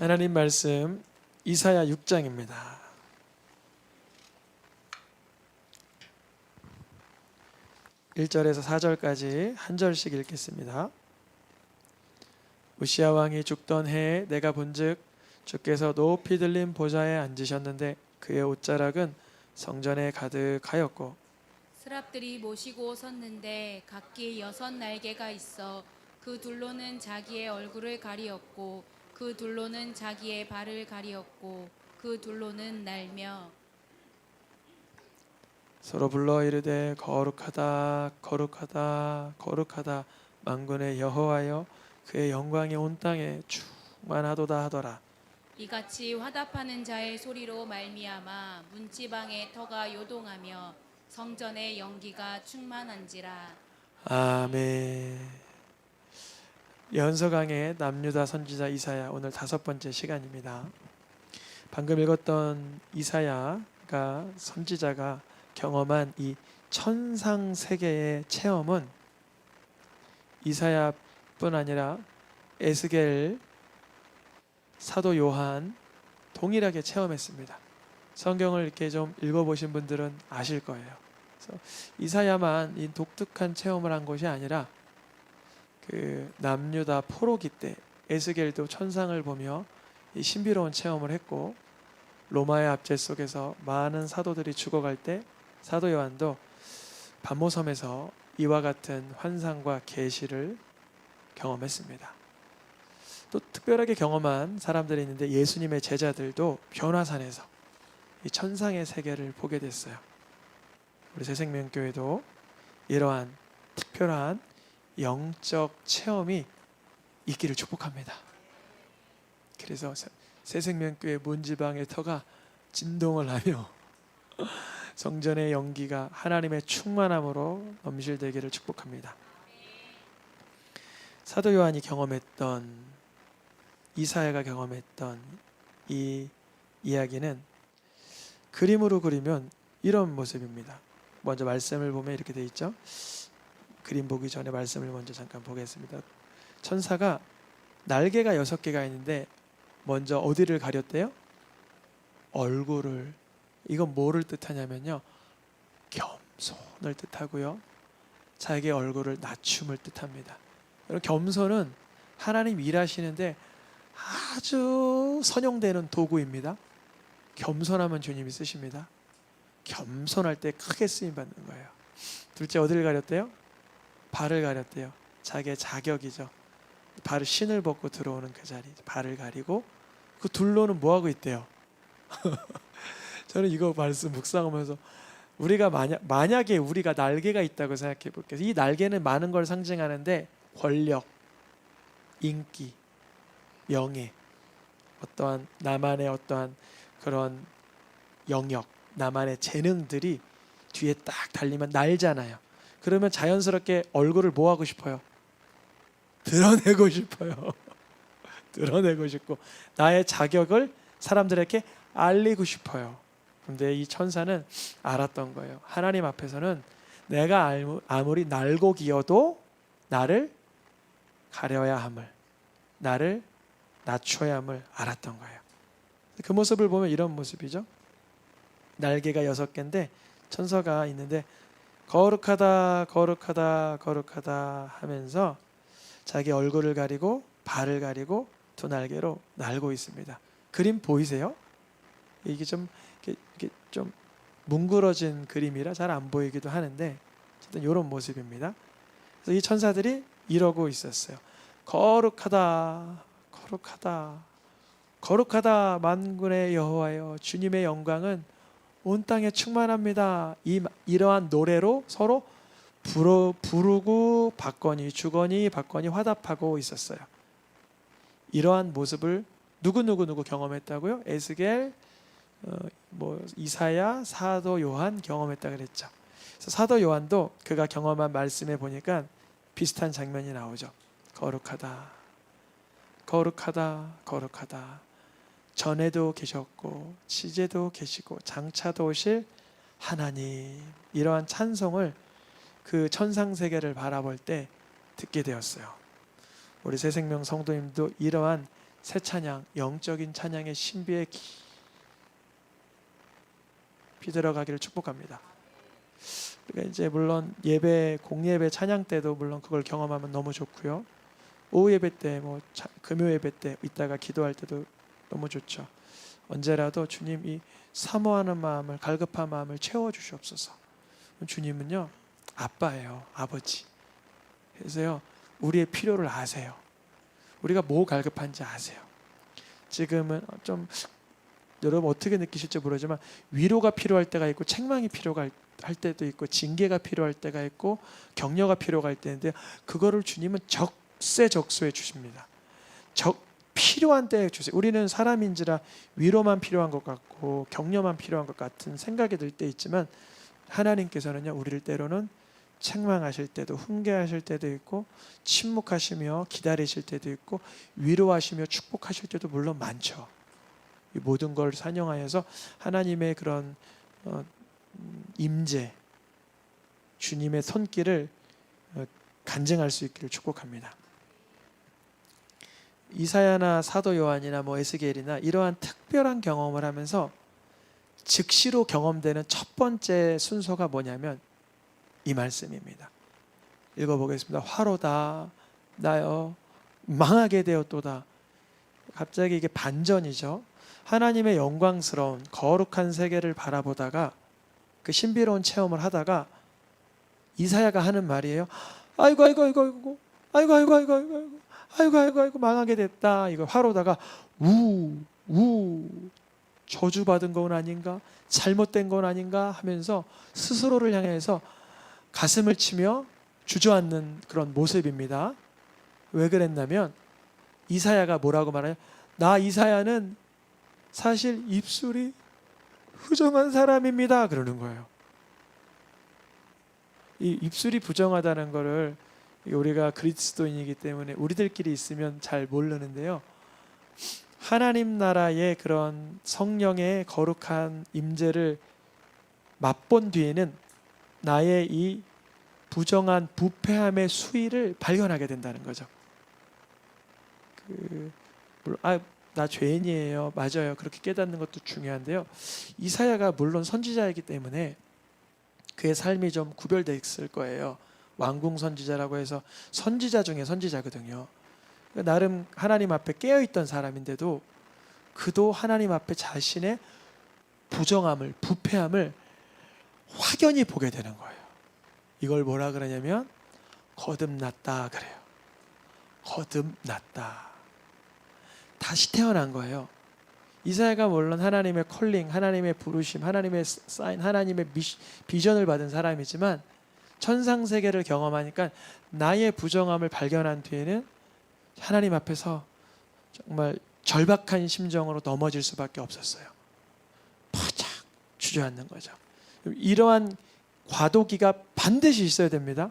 하나님 말씀 이사야 6장입니다. 1절에서 4절까지 한 절씩 읽겠습니다. 우시야 왕이 죽던 해에 내가 본즉 주께서 높이 들린 보좌에 앉으셨는데 그의 옷자락은 성전에 가득하였고 스랍들이 모시고 섰는데 각기 6날개가 있어 그 둘로는 자기의 얼굴을 가리었고 그 둘로는 자기의 발을 가리었고 그 둘로는 날며 서로 불러 이르되 거룩하다 거룩하다 거룩하다 만군의 여호와여 그의 영광이 온 땅에 충만하도다 하더라. 이같이 화답하는 자의 소리로 말미암아 문지방의 터가 요동하며 성전의 연기가 충만한지라. 아멘. 연서강의 남유다 선지자 이사야 오늘 5번째 시간입니다. 방금 읽었던 이사야가 선지자가 경험한 이 천상 세계의 체험은 이사야뿐 아니라 에스겔, 사도 요한 동일하게 체험했습니다. 성경을 이렇게 좀 읽어보신 분들은 아실 거예요. 그래서 이사야만 이 독특한 체험을 한 것이 아니라 그 남유다 포로기 때 에스겔도 천상을 보며 이 신비로운 체험을 했고 로마의 압제 속에서 많은 사도들이 죽어갈 때 사도 요한도 반모섬에서 이와 같은 환상과 계시를 경험했습니다. 또 특별하게 경험한 사람들이 있는데 예수님의 제자들도 변화산에서 이 천상의 세계를 보게 됐어요. 우리 새생명교회도 이러한 특별한 영적 체험이 있기를 축복합니다. 그래서 새생명교회 문지방의 터가 진동을 하며 성전의 연기가 하나님의 충만함으로 넘실대기를 축복합니다. 사도 요한이 경험했던 이사야가 경험했던 이 이야기는 그림으로 그리면 이런 모습입니다. 먼저 말씀을 보면 이렇게 돼 있죠. 그림 보기 전에 말씀을 먼저 잠깐 보겠습니다. 천사가 날개가 6개가 있는데 먼저 어디를 가렸대요? 얼굴을. 이건 뭐를 뜻하냐면요, 겸손을 뜻하고요, 자기의 얼굴을 낮춤을 뜻합니다. 여러분, 겸손은 하나님 일하시는데 아주 선용되는 도구입니다. 겸손하면 주님이 쓰십니다. 겸손할 때 크게 쓰임 받는 거예요. 둘째, 어디를 가렸대요? 발을 가렸대요. 자기의 자격이죠. 발을 신을 벗고 들어오는 그 자리, 발을 가리고 그 둘로는 뭐 하고 있대요? 저는 이거 말씀 묵상하면서 우리가 만약에 우리가 날개가 있다고 생각해 볼게요. 이 날개는 많은 걸 상징하는데 권력, 인기, 명예, 어떠한 나만의 어떠한 그런 영역, 나만의 재능들이 뒤에 딱 달리면 날잖아요. 그러면 자연스럽게 얼굴을 뭐 하고 싶어요? 드러내고 싶어요. 드러내고 싶고 나의 자격을 사람들에게 알리고 싶어요. 근데 이 천사는 알았던 거예요. 하나님 앞에서는 내가 아무리 날고 기어도 나를 가려야 함을, 나를 낮춰야 함을 알았던 거예요. 그 모습을 보면 이런 모습이죠. 날개가 6개인데 천사가 있는데 거룩하다 거룩하다 거룩하다 하면서 자기 얼굴을 가리고 발을 가리고 두 날개로 날고 있습니다. 그림 보이세요? 이게 좀 뭉그러진 그림이라 잘 안 보이기도 하는데 어쨌든 이런 모습입니다. 그래서 이 천사들이 이러고 있었어요. 거룩하다 거룩하다 거룩하다 만군의 여호와여 주님의 영광은 온 땅에 충만합니다. 이러한 노래로 서로 부르고 받거니 주거니 받거니 화답하고 있었어요. 이러한 모습을 누구 경험했다고요? 에스겔, 이사야, 사도 요한 경험했다 그랬죠. 그래서 사도 요한도 그가 경험한 말씀에 보니까 비슷한 장면이 나오죠. 거룩하다 거룩하다 거룩하다 전에도 계셨고 시제도 계시고 장차도 오실 하나님, 이러한 찬송을 그 천상세계를 바라볼 때 듣게 되었어요. 우리 새생명 성도님도 이러한 새 찬양, 영적인 찬양의 신비에 깊이 들어가기를 축복합니다. 그러니까 이제 물론 예배, 공예배 찬양 때도 물론 그걸 경험하면 너무 좋고요. 오후 예배 때, 금요 예배 때 이따가 기도할 때도 너무 좋죠. 언제라도 주님 이 사모하는 마음을, 갈급한 마음을 채워 주시옵소서. 주님은요 아빠예요, 아버지. 그래서요 우리의 필요를 아세요. 우리가 뭐 갈급한지 아세요. 지금은 좀 여러분 어떻게 느끼실지 모르지만 위로가 필요할 때가 있고 책망이 필요할 때도 있고 징계가 필요할 때가 있고 격려가 필요할 때인데 그거를 주님은 적세적소에 주십니다. 필요한 때에 주세요. 우리는 사람인지라 위로만 필요한 것 같고 격려만 필요한 것 같은 생각이 들 때 있지만 하나님께서는요 우리를 때로는 책망하실 때도 훈계하실 때도 있고 침묵하시며 기다리실 때도 있고 위로하시며 축복하실 때도 물론 많죠. 이 모든 걸 산용하여서 하나님의 그런 임재, 주님의 손길을 간증할 수 있기를 축복합니다. 이사야나 사도 요한이나 에스겔이나 이러한 특별한 경험을 하면서 즉시로 경험되는 첫 번째 순서가 뭐냐면 이 말씀입니다. 읽어보겠습니다. 화로다 나여 망하게 되었도다. 갑자기 이게 반전이죠. 하나님의 영광스러운 거룩한 세계를 바라보다가 그 신비로운 체험을 하다가 이사야가 하는 말이에요. 아이고 망하게 됐다. 이거 화로다가 저주받은 건 아닌가? 잘못된 건 아닌가? 하면서 스스로를 향해서 가슴을 치며 주저앉는 그런 모습입니다. 왜 그랬냐면 이사야가 뭐라고 말해요? 나 이사야는 사실 입술이 부정한 사람입니다. 그러는 거예요. 이 입술이 부정하다는 거를 우리가 그리스도인이기 때문에 우리들끼리 있으면 잘 모르는데요. 하나님 나라의 그런 성령의 거룩한 임재를 맛본 뒤에는 나의 이 부정한 부패함의 수위를 발견하게 된다는 거죠. 나 죄인이에요. 맞아요. 그렇게 깨닫는 것도 중요한데요. 이사야가 물론 선지자이기 때문에 그의 삶이 좀 구별되어 있을 거예요. 왕궁 선지자라고 해서 선지자 중에 선지자거든요. 나름 하나님 앞에 깨어있던 사람인데도 그도 하나님 앞에 자신의 부정함을, 부패함을 확연히 보게 되는 거예요. 이걸 뭐라 그러냐면 거듭났다 그래요. 거듭났다. 다시 태어난 거예요. 이사야가 물론 하나님의 콜링, 하나님의 부르심, 하나님의 사인, 하나님의 비전을 받은 사람이지만 천상세계를 경험하니까 나의 부정함을 발견한 뒤에는 하나님 앞에서 정말 절박한 심정으로 넘어질 수밖에 없었어요. 바짝 주저앉는 거죠. 이러한 과도기가 반드시 있어야 됩니다.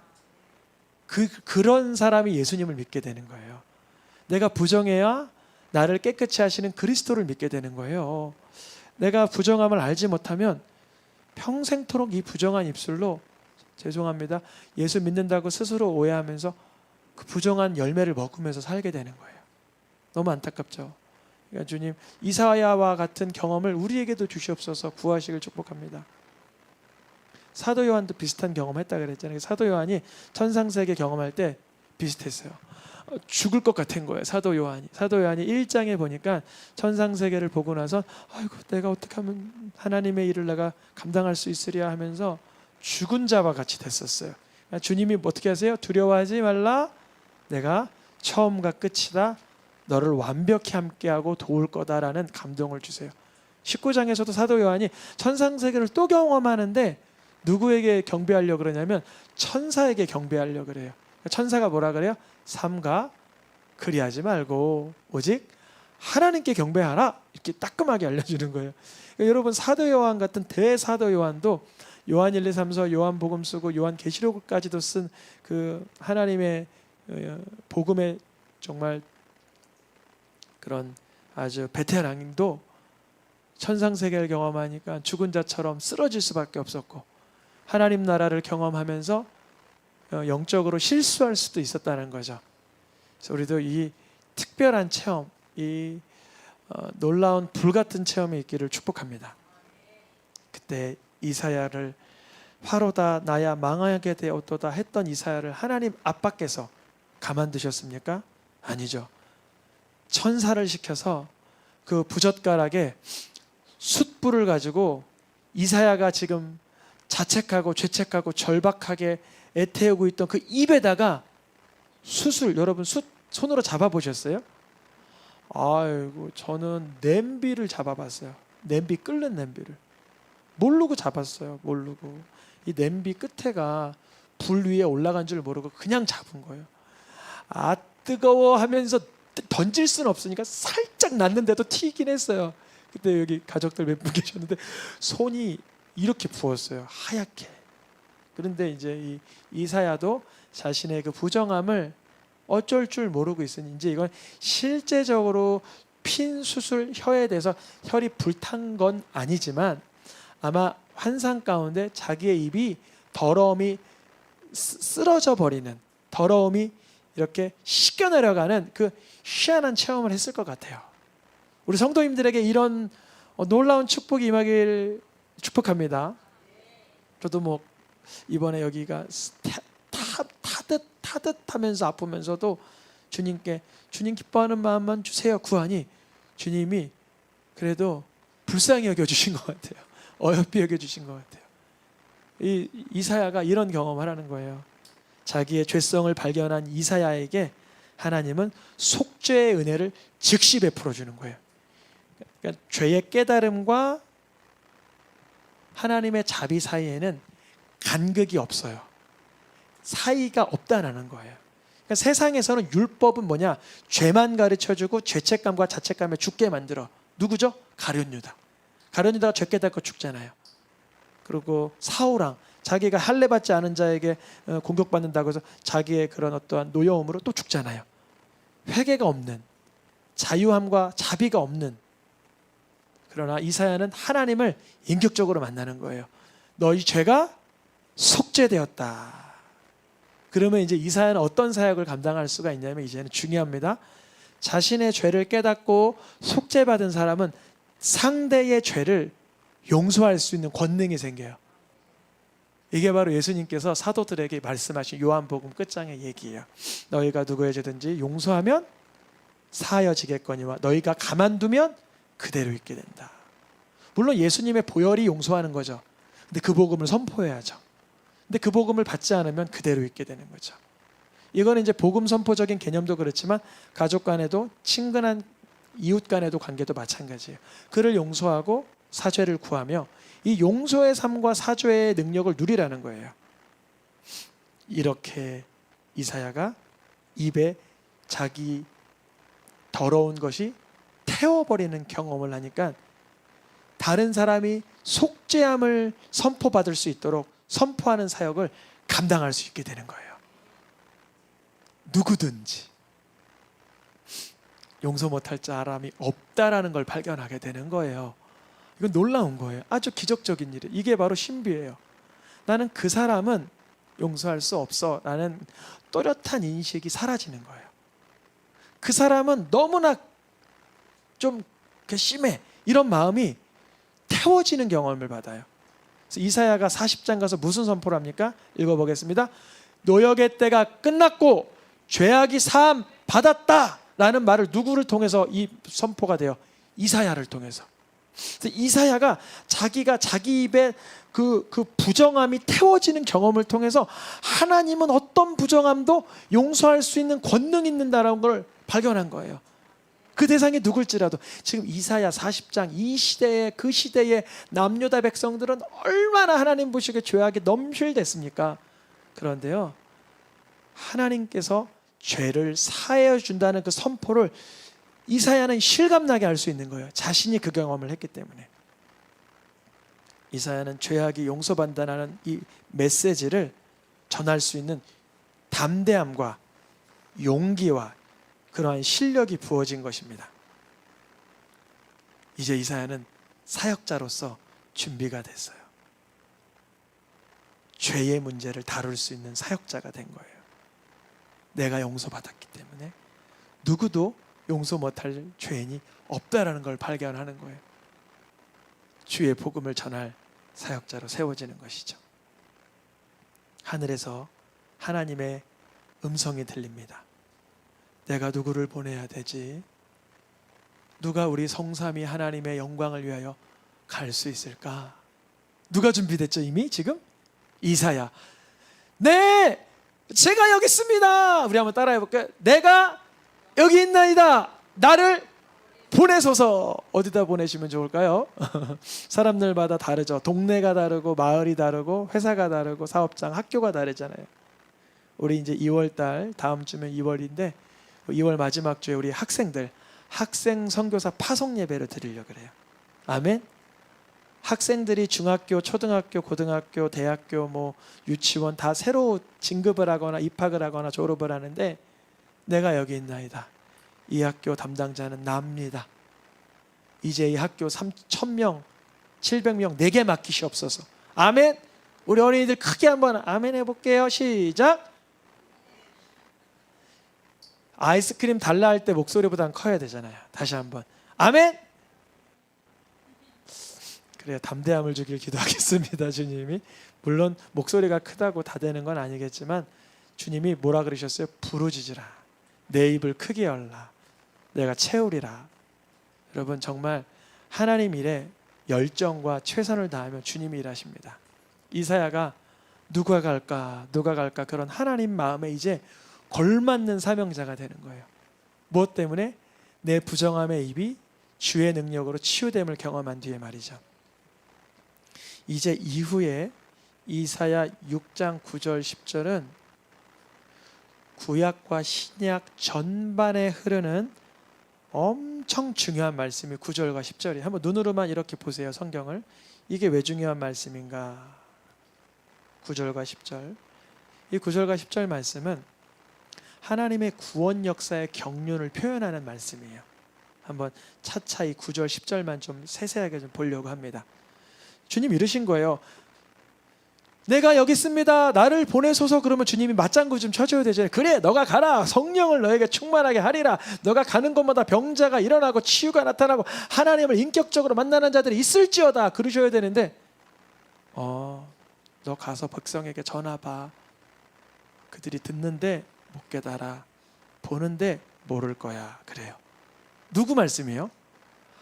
그런 사람이 예수님을 믿게 되는 거예요. 내가 부정해야 나를 깨끗이 하시는 그리스도를 믿게 되는 거예요. 내가 부정함을 알지 못하면 평생토록 이 부정한 입술로 죄송합니다. 예수 믿는다고 스스로 오해하면서 그 부정한 열매를 먹으면서 살게 되는 거예요. 너무 안타깝죠. 그러니까 주님 이사야와 같은 경험을 우리에게도 주시옵소서. 구하시길 축복합니다. 사도 요한도 비슷한 경험했다 그랬잖아요. 사도 요한이 천상세계 경험할 때 비슷했어요. 죽을 것 같은 거예요. 사도 요한이 1장에 보니까 천상세계를 보고 나서 아이고 내가 어떻게 하면 하나님의 일을 내가 감당할 수 있으랴 하면서 죽은 자와 같이 됐었어요. 주님이 어떻게 하세요? 두려워하지 말라. 내가 처음과 끝이다. 너를 완벽히 함께하고 도울 거다라는 감동을 주세요. 19장에서도 사도 요한이 천상세계를 또 경험하는데 누구에게 경배하려고 그러냐면 천사에게 경배하려고 그래요. 천사가 뭐라 그래요? 삼가 그리하지 말고 오직 하나님께 경배하라. 이렇게 따끔하게 알려주는 거예요. 그러니까 여러분 사도 요한 같은 대사도 요한도 요한 1, 2, 3, 4, 요한복음 쓰고 요한 계시록까지도 쓴 그 하나님의 복음의 정말 그런 아주 베테랑도 천상세계를 경험하니까 죽은 자처럼 쓰러질 수밖에 없었고 하나님 나라를 경험하면서 영적으로 실수할 수도 있었다는 거죠. 그래서 우리도 이 특별한 체험, 이 놀라운 불같은 체험이 있기를 축복합니다. 그때 이사야를 화로다 나야 망하게 되었도다 했던 이사야를 하나님 아빠께서 가만두셨습니까? 아니죠. 천사를 시켜서 그 부젓가락에 숯불을 가지고 이사야가 지금 자책하고 죄책하고 절박하게 애태우고 있던 그 입에다가 숯을, 여러분 숯 손으로 잡아보셨어요? 아이고, 저는 냄비를 잡아봤어요. 냄비 끓는 냄비를 모르고 잡았어요. 모르고 이 냄비 끝에가 불 위에 올라간 줄 모르고 그냥 잡은 거예요. 아, 뜨거워 하면서 던질 수는 없으니까 살짝 났는데도 튀긴 했어요. 그때 여기 가족들 몇 분 계셨는데 손이 이렇게 부었어요. 하얗게. 그런데 이제 이 이사야도 자신의 그 부정함을 어쩔 줄 모르고 있으니 이제 이건 실제적으로 핀 수술 혀에 대해서 혈이 불탄 건 아니지만 아마 환상 가운데 자기의 입이 더러움이 쓰러져 버리는, 더러움이 이렇게 씻겨 내려가는 그 희한한 체험을 했을 것 같아요. 우리 성도님들에게 이런 놀라운 축복이 임하길 축복합니다. 저도 뭐 이번에 여기가 타듯하면서 아프면서도 주님께 주님 기뻐하는 마음만 주세요 구하니 주님이 그래도 불쌍히 여겨주신 것 같아요. 어여삐 여겨주신 것 같아요. 이사야가 이런 경험을 하는 거예요. 자기의 죄성을 발견한 이사야에게 하나님은 속죄의 은혜를 즉시 베풀어 주는 거예요. 그러니까 죄의 깨달음과 하나님의 자비 사이에는 간극이 없어요. 사이가 없다는 거예요. 그러니까 세상에서는 율법은 뭐냐? 죄만 가르쳐주고 죄책감과 자책감에 죽게 만들어. 누구죠? 가룟 유다. 가룟 유다가 죄 깨닫고 죽잖아요. 그리고 사울왕, 자기가 할례 받지 않은 자에게 공격받는다고 해서 자기의 그런 어떠한 노여움으로 또 죽잖아요. 회개가 없는, 자유함과 자비가 없는. 그러나 이사야는 하나님을 인격적으로 만나는 거예요. 너희 죄가 속죄되었다. 그러면 이제 이사야는 어떤 사역을 감당할 수가 있냐면 이제는 중요합니다. 자신의 죄를 깨닫고 속죄받은 사람은 상대의 죄를 용서할 수 있는 권능이 생겨요. 이게 바로 예수님께서 사도들에게 말씀하신 요한복음 끝장의 얘기예요. 너희가 누구의 죄든지 용서하면 사하여지겠거니와 너희가 가만두면 그대로 있게 된다. 물론 예수님의 보혈이 용서하는 거죠. 근데 그 복음을 선포해야죠. 근데 그 복음을 받지 않으면 그대로 있게 되는 거죠. 이거는 이제 복음 선포적인 개념도 그렇지만 가족 간에도 친근한 이웃 간에도 관계도 마찬가지예요. 그를 용서하고 사죄를 구하며 이 용서의 삶과 사죄의 능력을 누리라는 거예요. 이렇게 이사야가 입에 자기 더러운 것이 태워버리는 경험을 하니까 다른 사람이 속죄함을 선포받을 수 있도록 선포하는 사역을 감당할 수 있게 되는 거예요. 누구든지 용서 못할 사람이 없다라는 걸 발견하게 되는 거예요. 이건 놀라운 거예요. 아주 기적적인 일이에요. 이게 바로 신비예요. 나는 그 사람은 용서할 수 없어 라는 또렷한 인식이 사라지는 거예요. 그 사람은 너무나 좀 심해 이런 마음이 태워지는 경험을 받아요. 그래서 이사야가 40장 가서 무슨 선포를 합니까? 읽어보겠습니다. 노역의 때가 끝났고 죄악이 사함 받았다 라는 말을 누구를 통해서 이 선포가 돼요? 이사야를 통해서. 그래서 이사야가 자기가 자기 입에 그 부정함이 태워지는 경험을 통해서 하나님은 어떤 부정함도 용서할 수 있는 권능이 있는다라는 걸 발견한 거예요. 그 대상이 누굴지라도 지금 이사야 40장 이 시대에 그 시대의 남유다 백성들은 얼마나 하나님 보시기에 죄악이 넘실댔습니까? 그런데요, 하나님께서 죄를 사하여 준다는 그 선포를 이사야는 실감나게 할 수 있는 거예요. 자신이 그 경험을 했기 때문에. 이사야는 죄악이 용서받는다는 이 메시지를 전할 수 있는 담대함과 용기와 그러한 실력이 부어진 것입니다. 이제 이사야는 사역자로서 준비가 됐어요. 죄의 문제를 다룰 수 있는 사역자가 된 거예요. 내가 용서받았기 때문에 누구도 용서 못할 죄인이 없다라는 걸 발견하는 거예요. 주의 복음을 전할 사역자로 세워지는 것이죠. 하늘에서 하나님의 음성이 들립니다. 내가 누구를 보내야 되지? 누가 우리 성삼위 하나님의 영광을 위하여 갈 수 있을까? 누가 준비됐죠 이미 지금? 이사야. 네, 제가 여기 있습니다. 우리 한번 따라해 볼까요? 내가 여기 있나이다. 나를 보내소서. 어디다 보내시면 좋을까요? 사람들마다 다르죠. 동네가 다르고 마을이 다르고 회사가 다르고 사업장, 학교가 다르잖아요. 우리 이제 2월달 다음 주면 2월인데 2월 마지막 주에 우리 학생들 학생 선교사 파송 예배를 드리려고 그래요. 아멘. 학생들이 중학교, 초등학교, 고등학교, 대학교, 뭐 유치원 다 새로 진급을 하거나 입학을 하거나 졸업을 하는데 내가 여기 있나이다. 이 학교 담당자는 나입니다. 이제 이 학교 3,000명, 700명 내게 맡기시옵소서. 아멘. 우리 어린이들 크게 한번 아멘 해볼게요. 시작. 아이스크림 달라 할 때 목소리보다는 커야 되잖아요. 다시 한번 아멘. 그래요. 담대함을 주길 기도하겠습니다. 주님이 물론 목소리가 크다고 다 되는 건 아니겠지만 주님이 뭐라 그러셨어요? 부르짖으라. 내 입을 크게 열라. 내가 채우리라. 여러분 정말 하나님 일에 열정과 최선을 다하면 주님이 일하십니다. 이사야가 누가 갈까 그런 하나님 마음에 이제 걸맞는 사명자가 되는 거예요. 무엇 때문에? 내 부정함의 입이 주의 능력으로 치유됨을 경험한 뒤에 말이죠. 이제 이후에 이사야 6장 9절 10절은 구약과 신약 전반에 흐르는 엄청 중요한 말씀이 9절과 10절이에요. 한번 눈으로만 이렇게 보세요. 성경을. 이게 왜 중요한 말씀인가? 9절과 10절. 이 9절과 10절 말씀은 하나님의 구원 역사의 경륜을 표현하는 말씀이에요. 한번 차차히 9절 10절만 좀 세세하게 좀 보려고 합니다. 주님 이러신 거예요. 내가 여기 있습니다. 나를 보내소서. 그러면 주님이 맞장구 좀 쳐줘야 되잖아요. 그래 너가 가라. 성령을 너에게 충만하게 하리라. 너가 가는 곳마다 병자가 일어나고 치유가 나타나고 하나님을 인격적으로 만나는 자들이 있을지어다. 그러셔야 되는데 너 가서 백성에게 전하봐. 그들이 듣는데 못 깨달아. 보는데 모를 거야. 그래요. 누구 말씀이에요?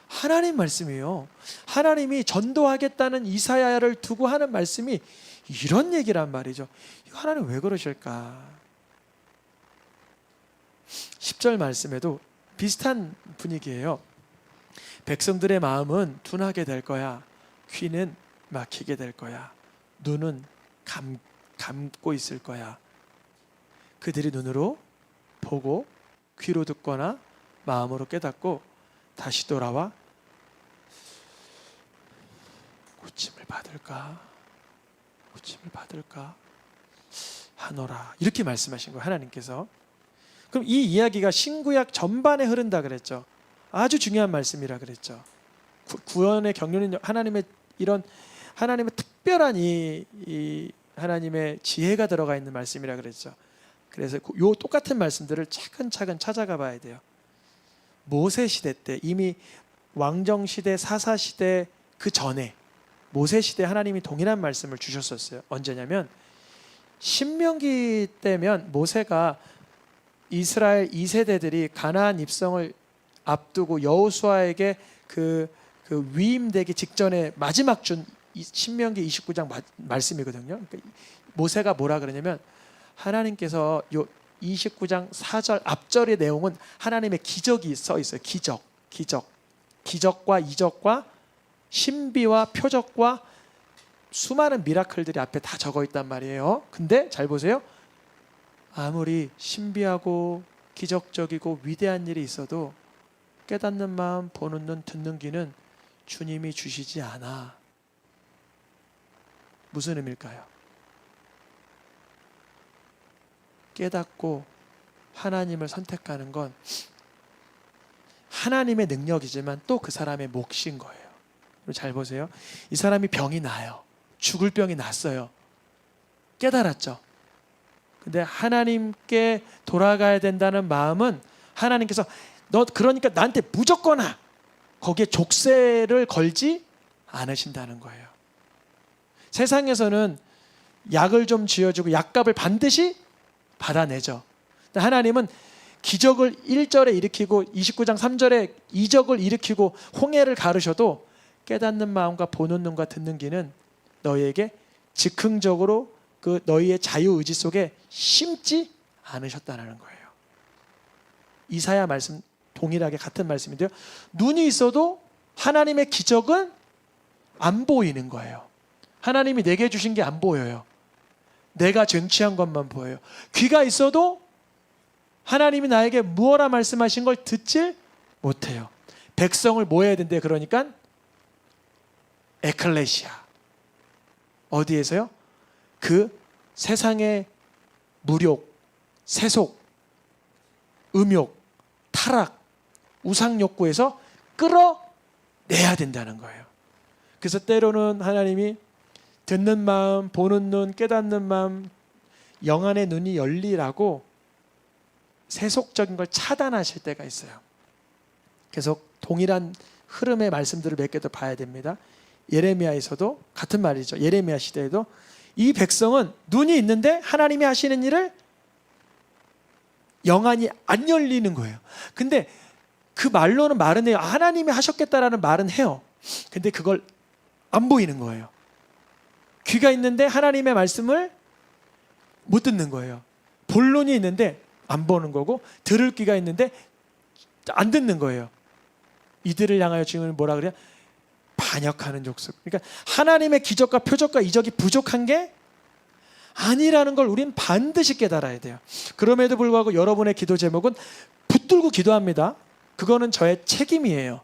하나님 말씀이에요. 하나님이 전도하겠다는 이사야를 두고 하는 말씀이 이런 얘기란 말이죠. 하나님 왜 그러실까? 10절 말씀에도 비슷한 분위기예요. 백성들의 마음은 둔하게 될 거야. 귀는 막히게 될 거야. 눈은 감고 있을 거야. 그들이 눈으로 보고 귀로 듣거나 마음으로 깨닫고 다시 돌아와 고침을 받을까 하노라. 이렇게 말씀하신 거예요. 하나님께서. 그럼 이 이야기가 신구약 전반에 흐른다 그랬죠. 아주 중요한 말씀이라 그랬죠. 구원의 경륜은 하나님의 이런 하나님의 특별한 이 하나님의 지혜가 들어가 있는 말씀이라 그랬죠. 그래서 요 똑같은 말씀들을 차근차근 찾아가 봐야 돼요. 모세 시대 때 이미 왕정 시대, 사사 시대 그 전에 모세 시대 하나님이 동일한 말씀을 주셨었어요. 언제냐면 신명기 때면 모세가 이스라엘 2세대들이 가나안 입성을 앞두고 여호수아에게 그 위임되기 직전에 마지막 준 신명기 29장 말씀이거든요. 그러니까 모세가 뭐라 그러냐면 하나님께서 요 29장 4절 앞절의 내용은 하나님의 기적이 써 있어요. 기적과 이적과 신비와 표적과 수많은 미라클들이 앞에 다 적어 있단 말이에요. 근데 잘 보세요. 아무리 신비하고 기적적이고 위대한 일이 있어도 깨닫는 마음, 보는 눈, 듣는 귀는 주님이 주시지 않아. 무슨 의미일까요? 깨닫고 하나님을 선택하는 건 하나님의 능력이지만 또 그 사람의 몫인 거예요. 잘 보세요. 이 사람이 병이 나요. 죽을 병이 났어요. 깨달았죠. 근데 하나님께 돌아가야 된다는 마음은 하나님께서 너 그러니까 나한테 무조건 와. 거기에 족쇄를 걸지 않으신다는 거예요. 세상에서는 약을 좀 쥐어주고 약값을 반드시 받아내죠. 근데 하나님은 기적을 1절에 일으키고 29장 3절에 이적을 일으키고 홍해를 가르셔도 깨닫는 마음과 보는 눈과 듣는 귀는 너희에게 즉흥적으로 그 너희의 자유의지 속에 심지 않으셨다는 거예요. 이사야 말씀 동일하게 같은 말씀인데요. 눈이 있어도 하나님의 기적은 안 보이는 거예요. 하나님이 내게 주신 게 안 보여요. 내가 쟁취한 것만 보여요. 귀가 있어도 하나님이 나에게 무엇라 말씀하신 걸 듣질 못해요. 백성을 뭐 해야 된대? 그러니까 에클레시아. 어디에서요? 그 세상의 무욕, 세속, 음욕, 타락, 우상욕구에서 끌어내야 된다는 거예요. 그래서 때로는 하나님이 듣는 마음, 보는 눈, 깨닫는 마음, 영안의 눈이 열리라고 세속적인 걸 차단하실 때가 있어요. 그래서 동일한 흐름의 말씀들을 몇 개 더 봐야 됩니다. 예레미야에서도 같은 말이죠. 예레미야 시대에도 이 백성은 눈이 있는데 하나님이 하시는 일을 영안이 안 열리는 거예요. 근데 그 말로는 말은 해요. 하나님이 하셨겠다라는 말은 해요. 근데 그걸 안 보이는 거예요. 귀가 있는데 하나님의 말씀을 못 듣는 거예요. 본론이 있는데 안 보는 거고, 들을 귀가 있는데 안 듣는 거예요. 이들을 향하여 주님은 뭐라 그래요? 반역하는 족속. 그러니까 하나님의 기적과 표적과 이적이 부족한 게 아니라는 걸 우린 반드시 깨달아야 돼요. 그럼에도 불구하고 여러분의 기도 제목은 붙들고 기도합니다. 그거는 저의 책임이에요.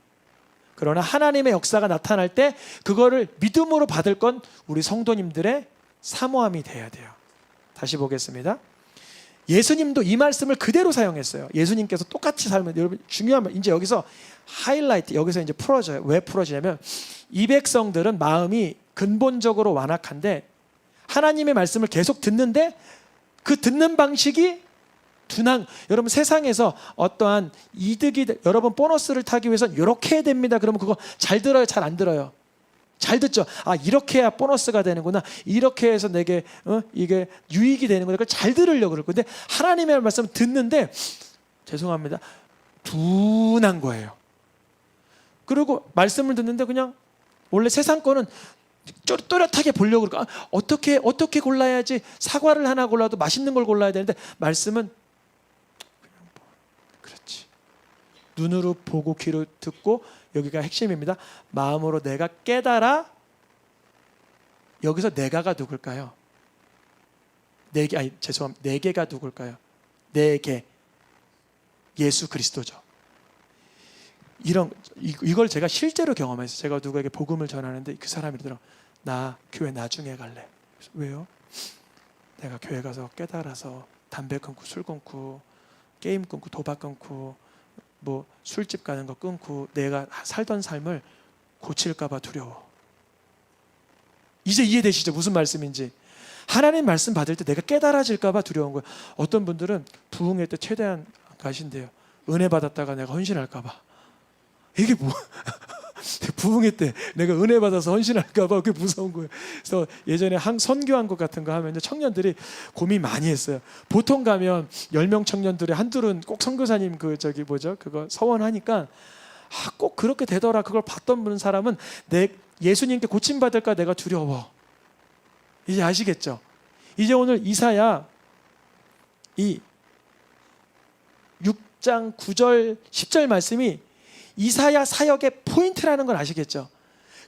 그러나 하나님의 역사가 나타날 때 그거를 믿음으로 받을 건 우리 성도님들의 사모함이 돼야 돼요. 다시 보겠습니다. 예수님도 이 말씀을 그대로 사용했어요. 예수님께서 똑같이 살면, 여러분 중요한 말, 이제 여기서 하이라이트, 여기서 이제 풀어져요. 왜 풀어지냐면 이 백성들은 마음이 근본적으로 완악한데 하나님의 말씀을 계속 듣는데 그 듣는 방식이 둔한, 여러분 세상에서 어떠한 이득이, 여러분 보너스를 타기 위해서는 이렇게 해야 됩니다. 그러면 그거 잘 들어요? 잘 안 들어요? 잘 듣죠. 아, 이렇게 해야 보너스가 되는구나. 이렇게 해서 내게 이게 유익이 되는구나. 그걸 잘 들으려고 그럴 건데 하나님의 말씀 듣는데 죄송합니다. 둔한 거예요. 그리고 말씀을 듣는데 그냥 원래 세상 거는 또렷하게 보려고 그럴까? 어떻게 골라야지, 사과를 하나 골라도 맛있는 걸 골라야 되는데 말씀은 그냥 그렇지. 눈으로 보고 귀로 듣고, 여기가 핵심입니다. 마음으로 내가 깨달아. 여기서 내가가 누굴까요? 네 개가 누굴까요? 네 개. 예수 그리스도죠. 이걸 제가 실제로 경험했어요. 제가 누구에게 복음을 전하는데 그 사람이 이러더라고요. 나 교회 나중에 갈래. 그래서 왜요? 내가 교회 가서 깨달아서 담배 끊고 술 끊고 게임 끊고 도박 끊고 뭐 술집 가는 거 끊고 내가 살던 삶을 고칠까 봐 두려워. 이제 이해되시죠? 무슨 말씀인지. 하나님 말씀 받을 때 내가 깨달아질까 봐 두려운 거예요. 어떤 분들은 부흥회 때 최대한 가신대요. 은혜 받았다가 내가 헌신할까 봐. 이게 뭐 부흥회 때 내가 은혜 받아서 헌신할까 봐 그게 무서운 거예요. 그래서 예전에 선교한 것 같은 거 하면 청년들이 고민 많이 했어요. 보통 가면 10명 청년들이 한둘은 꼭 선교사님 그거 서원하니까 꼭 그렇게 되더라. 그걸 봤던 분 사람은 예수님께 고침받을까 내가 두려워. 이제 아시겠죠? 이제 오늘 이사야 이 6장 9절 10절 말씀이 이사야 사역의 포인트라는 걸 아시겠죠?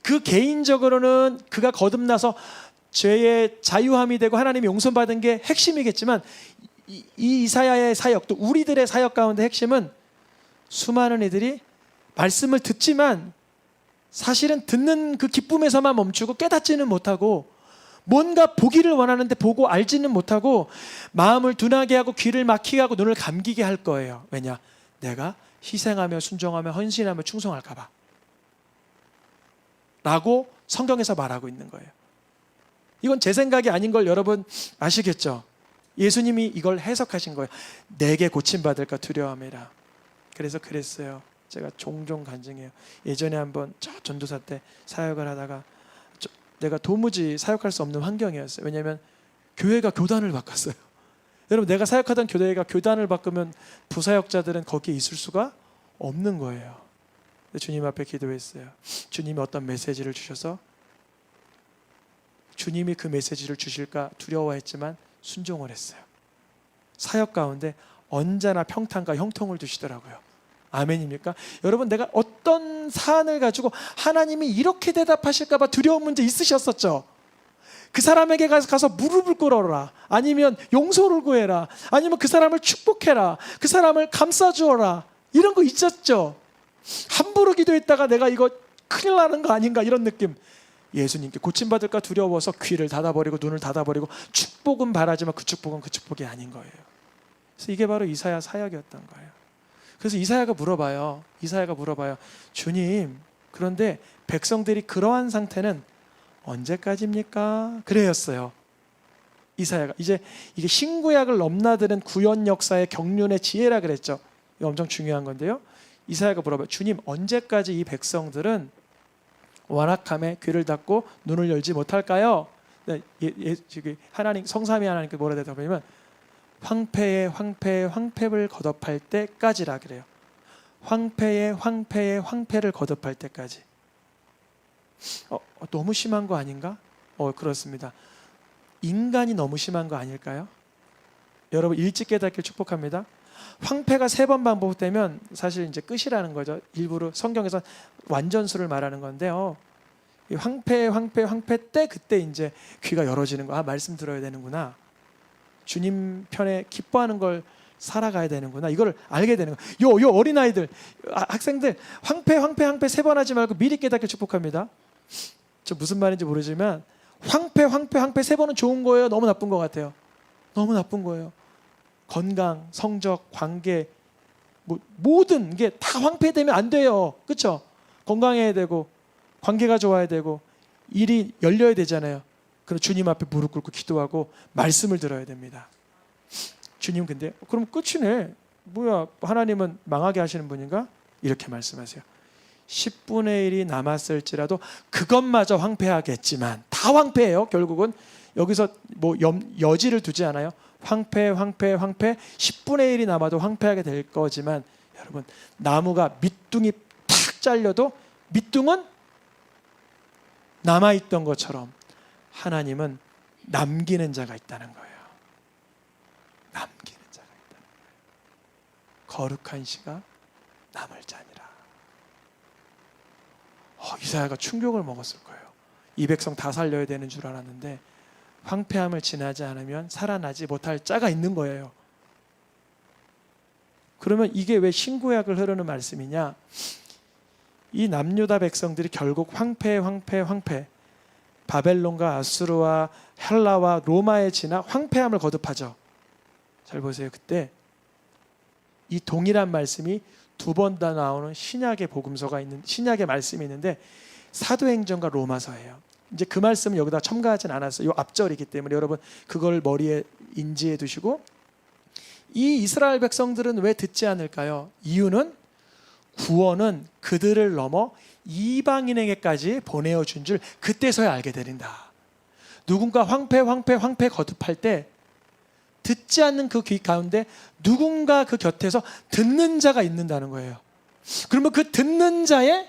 그 개인적으로는 그가 거듭나서 죄의 자유함이 되고 하나님이 용서받은 게 핵심이겠지만 이 이사야의 사역, 또 우리들의 사역 가운데 핵심은 수많은 이들이 말씀을 듣지만 사실은 듣는 그 기쁨에서만 멈추고 깨닫지는 못하고 뭔가 보기를 원하는데 보고 알지는 못하고 마음을 둔하게 하고 귀를 막히게 하고 눈을 감기게 할 거예요. 왜냐? 내가 희생하며 순종하며 헌신하며 충성할까 봐 라고 성경에서 말하고 있는 거예요. 이건 제 생각이 아닌 걸 여러분 아시겠죠? 예수님이 이걸 해석하신 거예요. 내게 고침받을까 두려워함이라. 그래서 그랬어요. 제가 종종 간증해요. 예전에 한번 저 전도사 때 사역을 하다가 내가 도무지 사역할 수 없는 환경이었어요. 왜냐하면 교회가 교단을 바꿨어요. 여러분, 내가 사역하던 교회가 교단을 바꾸면 부사역자들은 거기에 있을 수가 없는 거예요. 주님 앞에 기도했어요. 주님이 어떤 메시지를 주셔서 주님이 그 메시지를 주실까 두려워했지만 순종을 했어요. 사역 가운데 언제나 평탄과 형통을 두시더라고요. 아멘입니까? 여러분, 내가 어떤 사안을 가지고 하나님이 이렇게 대답하실까 봐 두려운 문제 있으셨었죠? 그 사람에게 가서 무릎을 꿇어라, 아니면 용서를 구해라, 아니면 그 사람을 축복해라, 그 사람을 감싸주어라, 이런 거 있었죠? 함부로 기도했다가 내가 이거 큰일 나는 거 아닌가, 이런 느낌. 예수님께 고침받을까 두려워서 귀를 닫아버리고 눈을 닫아버리고 축복은 바라지만 그 축복은 그 축복이 아닌 거예요. 그래서 이게 바로 이사야 사역이었던 거예요. 그래서 이사야가 물어봐요. 주님, 그런데 백성들이 그러한 상태는 언제까지입니까? 그래였어요. 이사야가 이제 이게 신구약을 넘나드는 구원 역사의 경륜의 지혜라 그랬죠. 이거 엄청 중요한 건데요. 이사야가 물어봐요. 주님, 언제까지 이 백성들은 완악함에 귀를 닫고 눈을 열지 못할까요? 네, 하나님, 성삼위 하나님께 뭐라 대답하냐면 황폐를 거듭할 때까지라 그래요. 황폐를 거듭할 때까지. 너무 심한 거 아닌가? 그렇습니다. 인간이 너무 심한 거 아닐까요? 여러분, 일찍 깨닫길 축복합니다. 황폐가 3번 반복되면 사실 이제 끝이라는 거죠. 일부러 성경에서 완전수를 말하는 건데요. 이 황폐 때 그때 이제 귀가 열어지는 거. 말씀 들어야 되는구나. 주님 편에 기뻐하는 걸 살아가야 되는구나. 이걸 알게 되는 거. 요 어린아이들, 학생들, 황폐 3번 하지 말고 미리 깨닫길 축복합니다. 저 무슨 말인지 모르지만 황폐 3번은 좋은 거예요? 너무 나쁜 것 같아요? 너무 나쁜 거예요. 건강, 성적, 관계, 모든 게 다 황폐되면 안 돼요. 그렇죠? 건강해야 되고 관계가 좋아야 되고 일이 열려야 되잖아요. 그럼 주님 앞에 무릎 꿇고 기도하고 말씀을 들어야 됩니다. 주님, 근데 그럼 끝이네. 뭐야, 하나님은 망하게 하시는 분인가? 이렇게 말씀하세요. 10분의 1이 남았을지라도 그것마저 황폐하겠지만, 다 황폐해요. 결국은 여기서 여지를 두지 않아요. 황폐 10분의 1이 남아도 황폐하게 될 거지만, 여러분, 나무가 밑둥이 탁 잘려도 밑둥은 남아있던 것처럼 하나님은 남기는 자가 있다는 거예요. 남기는 자가 있다는 거예요. 거룩한 씨가 남을 자니라. 이사야가 충격을 먹었을 거예요. 이 백성 다 살려야 되는 줄 알았는데 황폐함을 지나지 않으면 살아나지 못할 자가 있는 거예요. 그러면 이게 왜 신구약을 흐르는 말씀이냐? 이 남유다 백성들이 결국 황폐 바벨론과 아수르와 헬라와 로마에 지나 황폐함을 거듭하죠. 잘 보세요. 그때 이 동일한 말씀이 2번 다 나오는 신약의 복음서가 있는, 신약의 말씀이 있는데 사도행전과 로마서예요. 이제 그 말씀은 여기다 첨가하진 않았어요. 이 앞절이기 때문에 여러분 그걸 머리에 인지해 두시고, 이 이스라엘 백성들은 왜 듣지 않을까요? 이유는 구원은 그들을 넘어 이방인에게까지 보내어 준 줄 그때서야 알게 된다. 누군가 황폐 거듭할 때 듣지 않는 그 귀 가운데 누군가 그 곁에서 듣는 자가 있는다는 거예요. 그러면 그 듣는 자의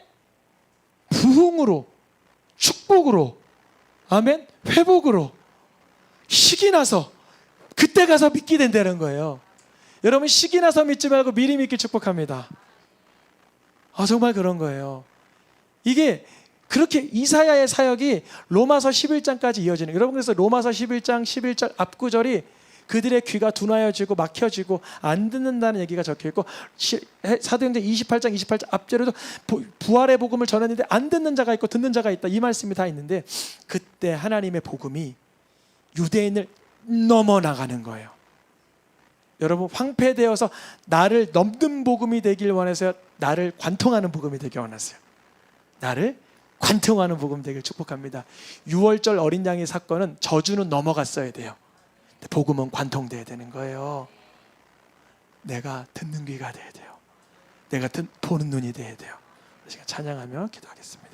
부흥으로, 축복으로, 아멘, 회복으로 식이 나서 그때 가서 믿게 된다는 거예요. 여러분, 식이 나서 믿지 말고 미리 믿기 축복합니다. 정말 그런 거예요. 이게 그렇게 이사야의 사역이 로마서 11장까지 이어지는, 여러분, 그래서 로마서 11장 11절 앞구절이 그들의 귀가 둔하여지고 막혀지고 안 듣는다는 얘기가 적혀있고, 사도행전 28장 앞절에도 부활의 복음을 전했는데 안 듣는 자가 있고 듣는 자가 있다, 이 말씀이 다 있는데, 그때 하나님의 복음이 유대인을 넘어나가는 거예요. 여러분, 황폐되어서 나를 넘는 복음이 되길 원해서요? 나를 관통하는 복음이 되길 원하세요? 나를 관통하는 복음 되길 축복합니다. 6월절 어린 양의 사건은 저주는 넘어갔어야 돼요. 복음은 관통돼야 되는 거예요. 내가 듣는 귀가 돼야 돼요. 같은 보는 눈이 돼야 돼요. 이 시간 찬양하며 기도하겠습니다.